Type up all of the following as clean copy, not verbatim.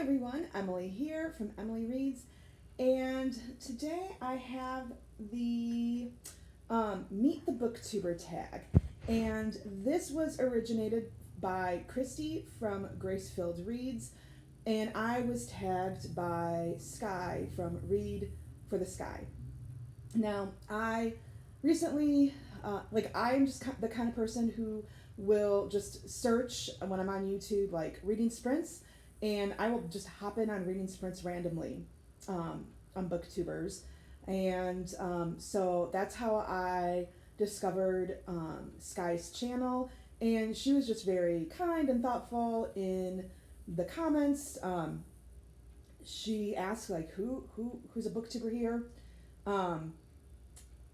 everyone, Emily here from Emily Reads, and today I have the Meet the Booktuber Tag, and this was originated by Kristy from Grace-Filled Reads, and I was tagged by Skye from Read for the Skye. Now, I recently, I'm just the kind of person who will just search when I'm on YouTube, like reading sprints, and I will just hop in on reading sprints randomly on booktubers. And so that's how I discovered Skye's channel. And she was just very kind and thoughtful in the comments. She asked like who's a booktuber here, and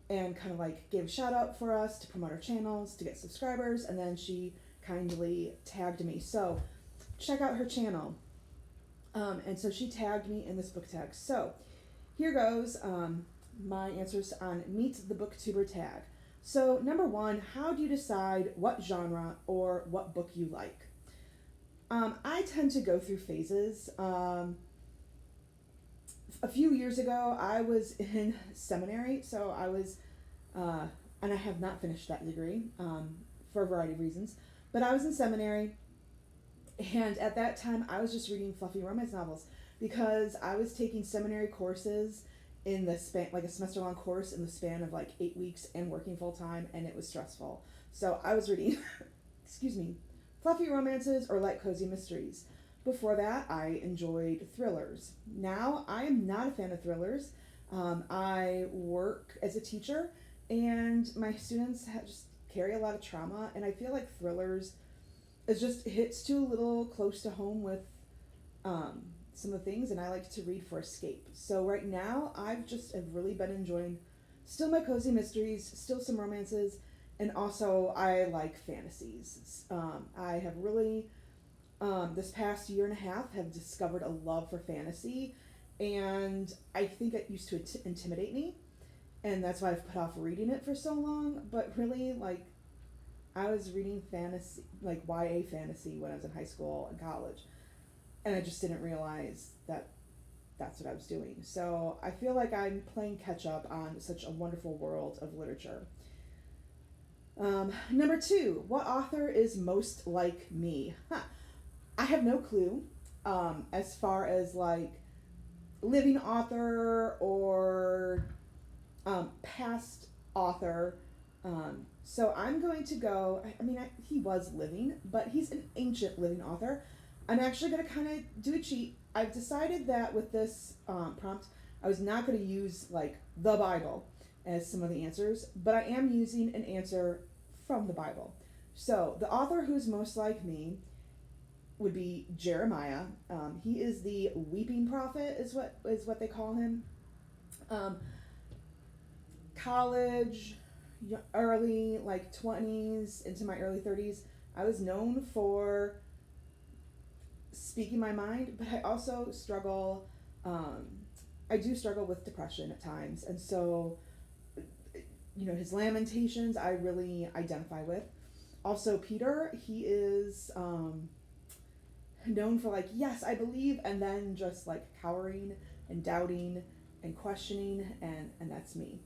kind of like gave a shout out for us to promote our channels to get subscribers, and then she kindly tagged me. So check out her channel. And so she tagged me in this book tag. So here goes my answers on Meet the Booktuber Tag. So number one, how do you decide what genre or what book you like? I tend to go through phases. A few years ago, I was in seminary, so I was, and I have not finished that degree for a variety of reasons, but I was in seminary, and at that time, I was just reading fluffy romance novels because I was taking seminary courses in the span, like a semester-long course in the span of like 8 weeks and working full-time, and it was stressful. So I was reading, excuse me, fluffy romances or light cozy mysteries. Before that, I enjoyed thrillers. Now, I am not a fan of thrillers. I work as a teacher, and my students just carry a lot of trauma, and I feel like thrillers is just hits too a little close to home with some of the things, and I like to read for escape. So right now, have really been enjoying still my cozy mysteries, still some romances, and also I like fantasies. I have really this past year and a half have discovered a love for fantasy, and I think it used to intimidate me, and that's why I've put off reading it for so long. But really, like, I was reading fantasy, like YA fantasy, when I was in high school and college, and I just didn't realize that that's what I was doing. So I feel like I'm playing catch up on such a wonderful world of literature. Number two, what author is most like me? I have no clue as far as like living author or past author. So I'm going to go, he was living, but he's an ancient living author. I'm actually going to kind of do a cheat. I've decided that with this prompt, I was not going to use like the Bible as some of the answers, but I am using an answer from the Bible. So the author who's most like me would be Jeremiah. He is the weeping prophet, is what they call him. College, early like 20s into my early 30s, I was known for speaking my mind, but I also struggle. I do struggle with depression at times, and so his Lamentations I really identify with. Also, Peter, he is known for like, yes, I believe, and then just like cowering and doubting and questioning, and that's me.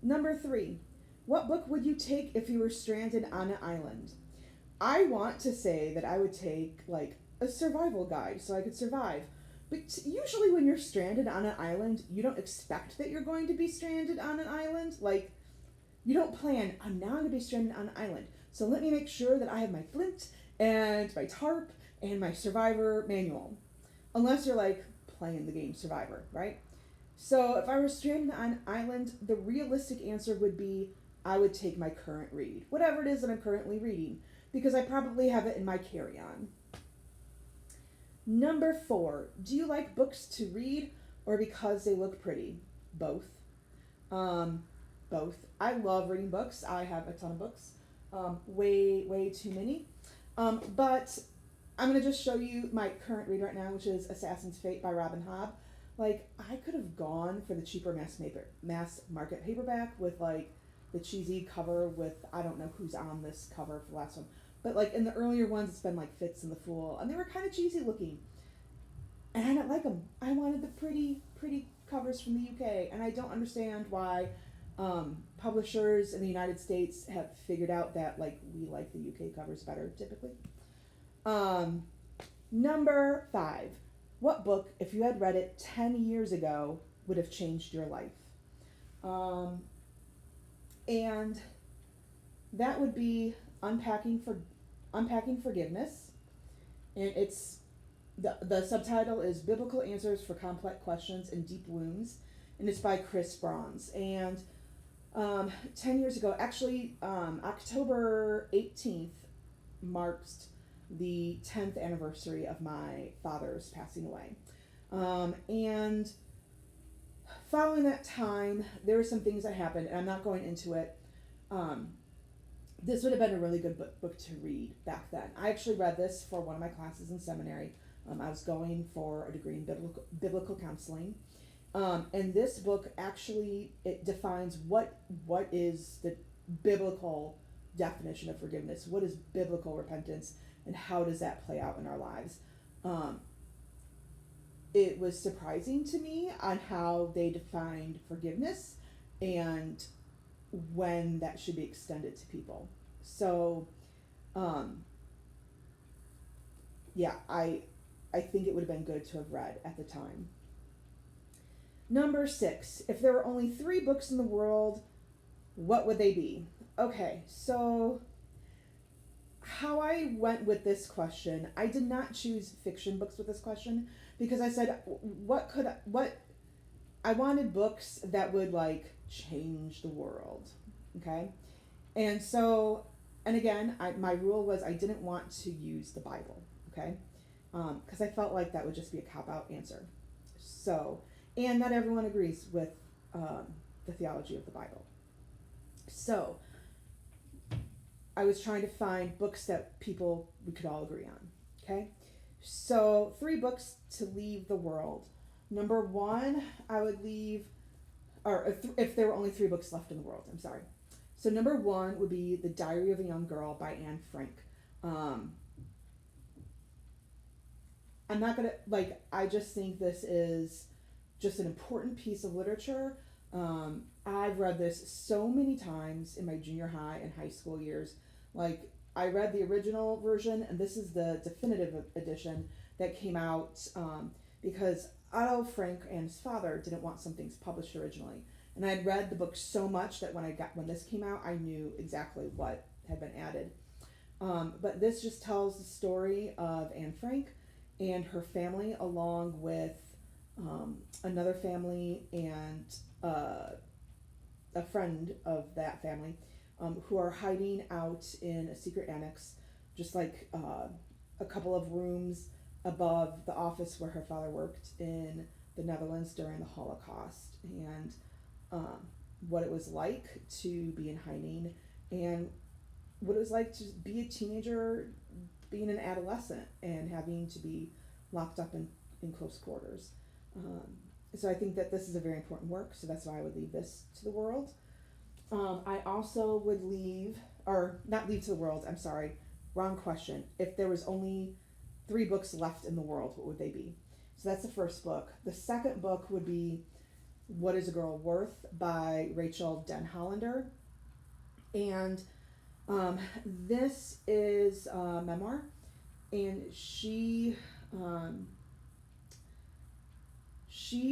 Number three, what book would you take if you were stranded on an island? I want to say that I would take like a survival guide so I could survive. But usually when you're stranded on an island, you don't expect that you're going to be stranded on an island. Like, you don't plan, now I'm going to be stranded on an island, so let me make sure that I have my flint and my tarp and my survivor manual. Unless you're like playing the game Survivor, right? So if I were stranded on an island, the realistic answer would be I would take my current read, whatever it is that I'm currently reading, because I probably have it in my carry-on. Number four, do you like books to read or because they look pretty? Both. Both. I love reading books. I have a ton of books. Way too many. But I'm going to just show you my current read right now, which is Assassin's Fate by Robin Hobb. Like, I could have gone for the cheaper mass market paperback with like the cheesy cover with, I don't know who's on this cover for the last one, But like in the earlier ones, it's been like Fitz and the Fool, and they were kind of cheesy looking, and I didn't like them. I wanted the pretty covers from the UK, and I don't understand why publishers in the United States have figured out that like we like the UK covers better typically. Um, Number 5. What book, if you had read it 10 years ago, would have changed your life? Um, and that would be Unpacking Forgiveness. And it's the subtitle is Biblical Answers for Complex Questions and Deep Wounds. And it's by Chris Bronze. And 10 years ago, actually, October 18th marks the 10th anniversary of my father's passing away. And following that time, there were some things that happened, and I'm not going into it. This would have been a really good book to read back then. I actually read this for one of my classes in seminary. I was going for a degree in biblical counseling. And this book actually, it defines what is the biblical definition of forgiveness, what is biblical repentance, and how does that play out in our lives. It was surprising to me on how they defined forgiveness and when that should be extended to people. So, yeah, I think it would have been good to have read at the time. Number 6, if there were only 3 books in the world, what would they be? Okay, so how I went with this question, I did not choose fiction books with this question because I said, what I wanted books that would like change the world, okay? And so, and again, my rule was I didn't want to use the Bible, okay? Because I felt like that would just be a cop-out answer. So, and not everyone agrees with the theology of the Bible. So, I was trying to find books that we could all agree on, okay? So, 3 books to leave the world. Number 1, I would leave, or if there were only 3 books left in the world, I'm sorry. So, number 1 would be The Diary of a Young Girl by Anne Frank. I'm not gonna, like, I just think this is just an important piece of literature. I've read this so many times in my junior high and high school years. Like, I read the original version, and this is the definitive edition that came out because Otto Frank and his father didn't want some things published originally. And I had read the book so much that when this came out, I knew exactly what had been added. But this just tells the story of Anne Frank and her family, along with another family and a friend of that family, who are hiding out in a secret annex, just like a couple of rooms above the office where her father worked in the Netherlands during the Holocaust, and what it was like to be in hiding, and what it was like to be a teenager, being an adolescent, and having to be locked up in close quarters. So I think that this is a very important work, so that's why I would leave this to the world. I also would not leave to the world, I'm sorry, wrong question. If there was only 3 books left in the world, what would they be? So that's the first book. The second book would be What is a Girl Worth by Rachel Denhollander. And this is a memoir, and she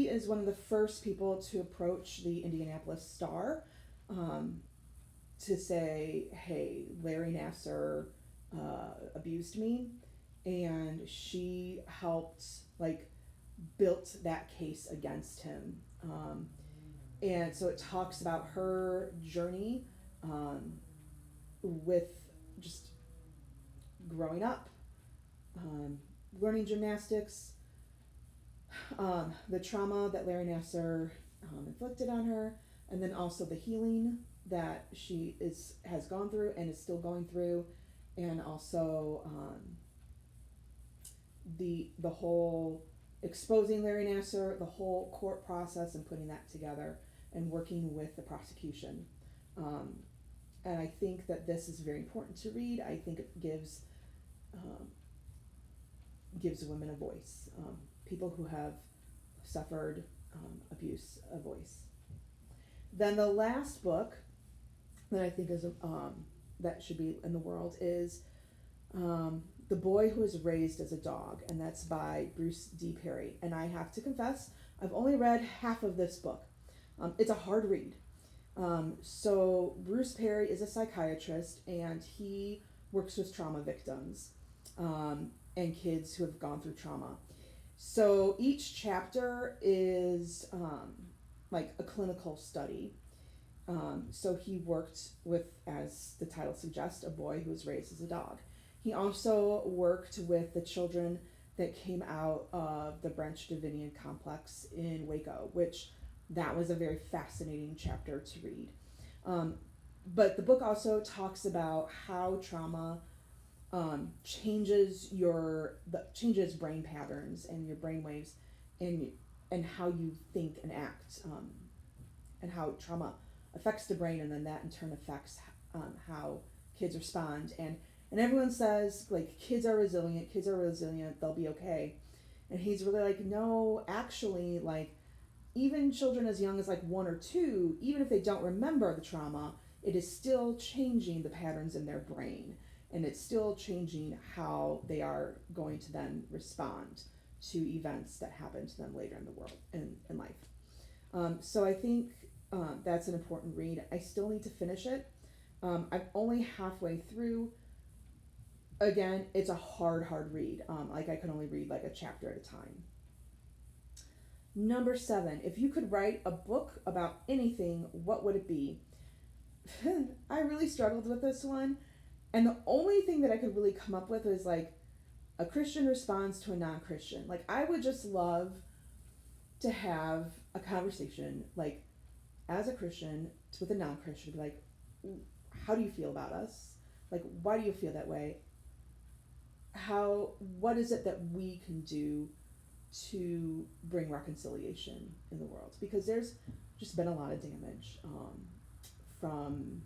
is one of the first people to approach the Indianapolis Star to say, hey, Larry Nassar abused me, and she helped, like, built that case against him. And so it talks about her journey with just growing up, learning gymnastics, the trauma that Larry Nassar inflicted on her, and then also the healing that she has gone through and is still going through, and also the whole exposing Larry Nassar, the whole court process, and putting that together and working with the prosecution. And I think that this is very important to read. I think it um, gives women a voice, people who have suffered abuse a voice. Then the last book that I think is that should be in the world is The Boy Who Was Raised as a Dog, and that's by Bruce D. Perry. And I have to confess, I've only read half of this book. It's a hard read. So Bruce Perry is a psychiatrist, and he works with trauma victims and kids who have gone through trauma. So each chapter is like a clinical study. So he worked with, as the title suggests, a boy who was raised as a dog. He also worked with the children that came out of the Branch Davidian complex in Waco, which that was a very fascinating chapter to read. But the book also talks about how trauma changes changes brain patterns and your brain waves, and how you think and act, and how trauma affects the brain, and then that in turn affects how kids respond. And everyone says, like, kids are resilient, they'll be okay. And he's really like, no, actually, like, even children as young as like 1 or 2, even if they don't remember the trauma, it is still changing the patterns in their brain, and it's still changing how they are going to then respond to events that happen to them later in the world, in life. So I think that's an important read. I still need to finish it. I'm only halfway through. Again, it's a hard read. Like, I can only read like a chapter at a time. Number 7, if you could write a book about anything, what would it be? I really struggled with this one. And the only thing that I could really come up with was like a Christian response to a non-Christian. Like, I would just love to have a conversation, like, as a Christian with a non-Christian, be like, how do you feel about us? Like, why do you feel that way? What is it that we can do to bring reconciliation in the world? Because there's just been a lot of damage from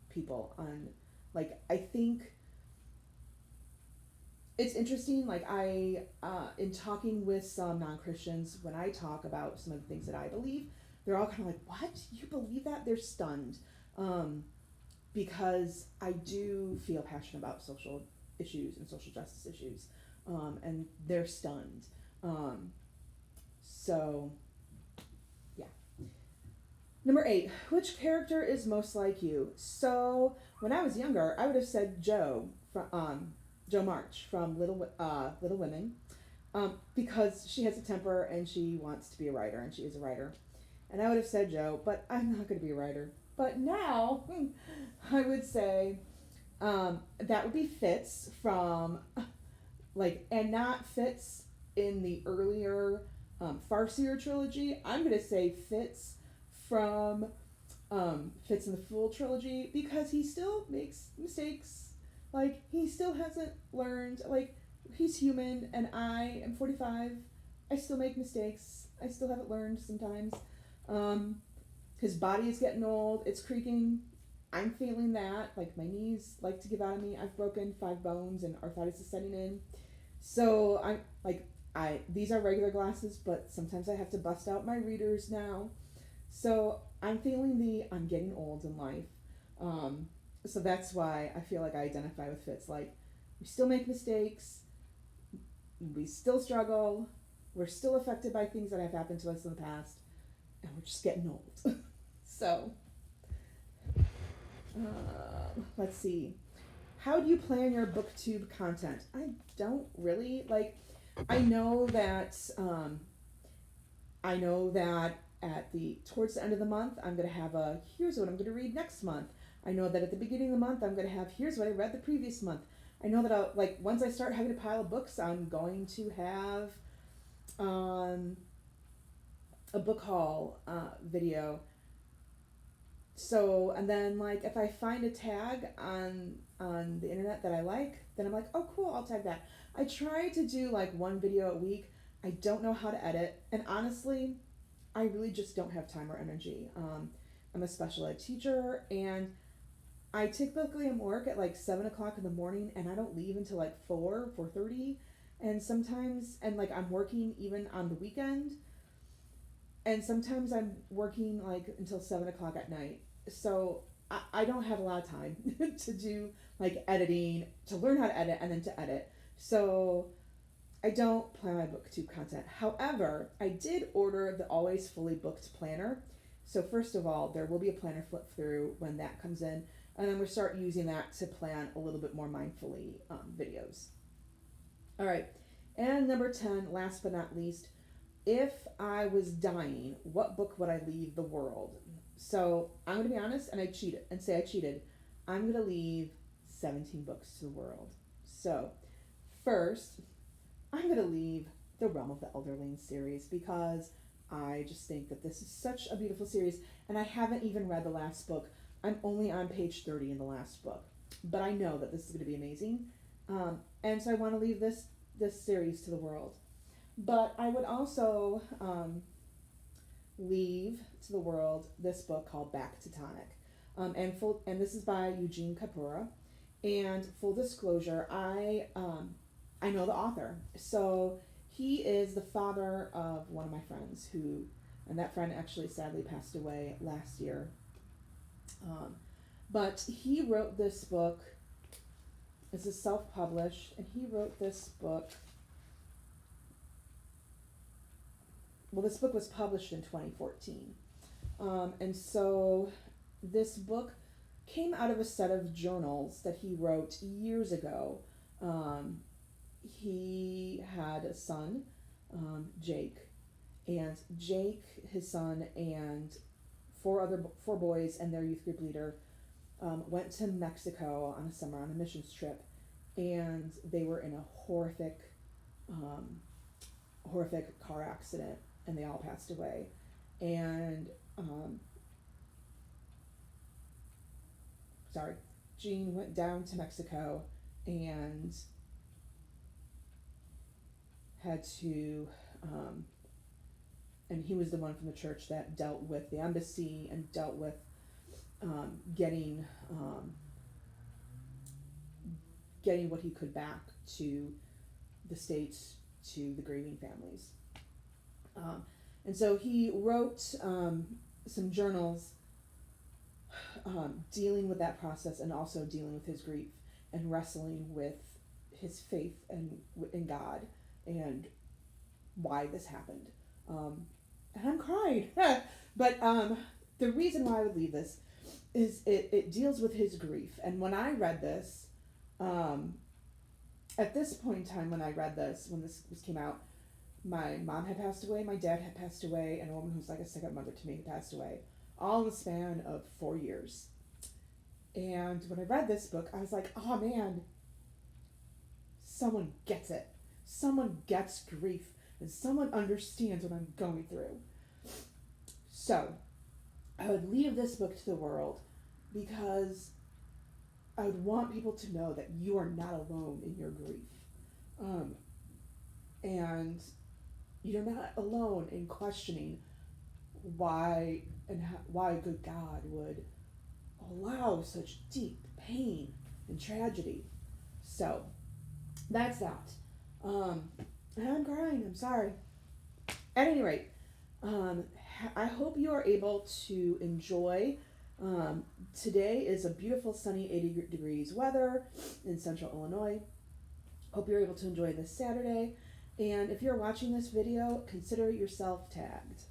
people on, like, I think it's interesting, like, I in talking with some non-Christians, when I talk about some of the things that I believe, they're all kind of like, what? You believe that? They're stunned. Because I do feel passionate about social issues and social justice issues, and they're stunned. So, yeah. Number 8, which character is most like you? So, when I was younger, I would have said Jo March from Little Women, because she has a temper and she wants to be a writer, and she is a writer. And I would have said Jo, but I'm not going to be a writer. But now, I would say that would be Fitz from, like, and not Fitz in the earlier Farseer trilogy. I'm going to say Fitz from Fitz in the Fool trilogy, because he still makes mistakes. Like, he still hasn't learned. Like, he's human, and I am 45. I still make mistakes. I still haven't learned sometimes. His body is getting old. It's creaking. I'm feeling that. Like, my knees like to give out of me. I've broken 5 bones and arthritis is setting in. So I'm like, these are regular glasses, but sometimes I have to bust out my readers now. So I'm feeling I'm getting old in life. So that's why I feel like I identify with Fitz. Like, we still make mistakes. We still struggle. We're still affected by things that have happened to us in the past. And we're just getting old. So, let's see. How do you plan your booktube content? I don't really, like, I know that towards the end of the month, I'm going to have here's what I'm going to read next month. I know that at the beginning of the month, I'm going to have, here's what I read the previous month. I know that once I start having a pile of books, I'm going to have a book haul video. So, and then, like, if I find a tag on the internet that I like, then I'm like, oh, cool, I'll tag that. I try to do, like, 1 video a week. I don't know how to edit. And honestly, I really just don't have time or energy. I'm a special ed teacher, and I typically am work at like 7 o'clock in the morning, and I don't leave until like 4:30, and sometimes, and like I'm working even on the weekend, and sometimes I'm working like until 7 o'clock at night. So I don't have a lot of time to do like editing, to learn how to edit, and then to edit. So I don't plan my booktube content. However, I did order the Always Fully Booked planner. So first of all, there will be a planner flip through when that comes in, and then we'll start using that to plan a little bit more mindfully videos. All right, and number 10, last but not least, if I was dying, what book would I leave the world? So I'm going to be honest and say I cheated. I'm going to leave 17 books to the world. So first, I'm going to leave the Realm of the Elderling series because I just think that this is such a beautiful series, and I haven't even read the last book. I'm only on page 30 in the last book, but I know that this is going to be amazing, and so I want to leave this series to the world. But I would also leave to the world this book called Back to Tonic, and this is by Eugene Kapura. And full disclosure, I know the author. So he is the father of one of my friends and that friend actually sadly passed away last year. But he wrote this book. It's a self-published, and he wrote this book. Well, this book was published in 2014. And so this book came out of a set of journals that he wrote years ago. He had a son, Jake, and Jake, his son, and four boys and their youth group leader went to Mexico on a missions trip, and they were in a horrific car accident, and they all passed away. And Gene went down to Mexico and had to, and he was the one from the church that dealt with the embassy and dealt with getting what he could back to the States, to the grieving families. And so he wrote some journals dealing with that process, and also dealing with his grief and wrestling with his faith in God and why this happened. And I'm crying. But the reason why I would leave this is it deals with his grief. And when I read this, at this point in time when I read this, when this came out, my mom had passed away, my dad had passed away, and a woman who's like a second mother to me had passed away, all in the span of 4 years. And when I read this book, I was like, oh man, someone gets it. Someone gets grief, and someone understands what I'm going through. So I would leave this book to the world because I would want people to know that you are not alone in your grief. And you're not alone in questioning why a good God would allow such deep pain and tragedy. So that's that. And I'm crying, I'm sorry. At any rate, I hope you are able to enjoy. Today is a beautiful sunny 80 degrees weather in central Illinois. Hope you're able to enjoy this Saturday. And if you're watching this video, consider yourself tagged.